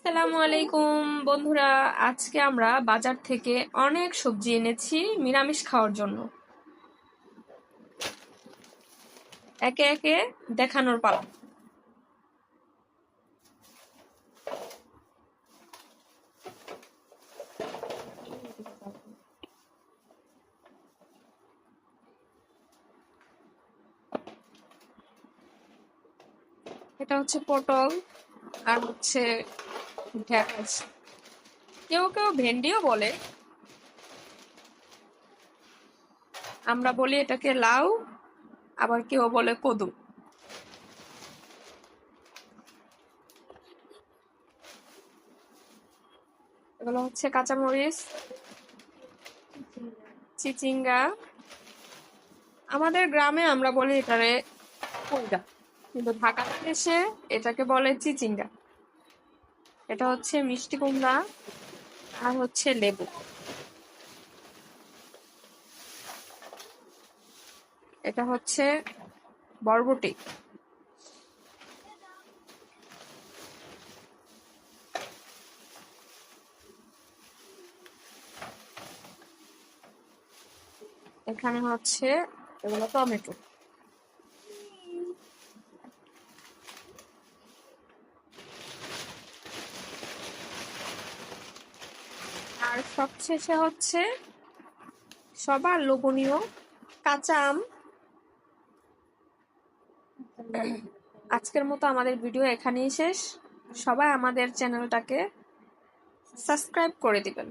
আসসালামু আলাইকুম বন্ধুরা, আজকে আমরা বাজার থেকে অনেক সবজি এনেছি নিরামিষ খাওয়ার জন্য। একে একে দেখানোর পালা। এটা হচ্ছে পটল আর হচ্ছে ঢেঁড়স, কেউ কেউ ভেন্ডিও বলে, আমরা বলি এটাকে লাউ, আবার কেউ বলে কদু। এগুলো হচ্ছে কাঁচামরিচ, চিচিঙ্গা, আমাদের গ্রামে আমরা বলি এটারে কুইডা, কিন্তু ঢাকাতে এসে এটাকে বলে চিচিঙ্গা। এটা হচ্ছে মিষ্টি কুমড়া আর হচ্ছে লেবু। এটা হচ্ছে বরবটি। এখানে হচ্ছে এগুলো টমেটো। আর সবশেষে হচ্ছে সবার লোভনীয় কাঁচা আম। আজকের মতো আমাদের ভিডিও এখানেই শেষ। সবাই আমাদের চ্যানেলটাকে সাবস্ক্রাইব করে দিবেন।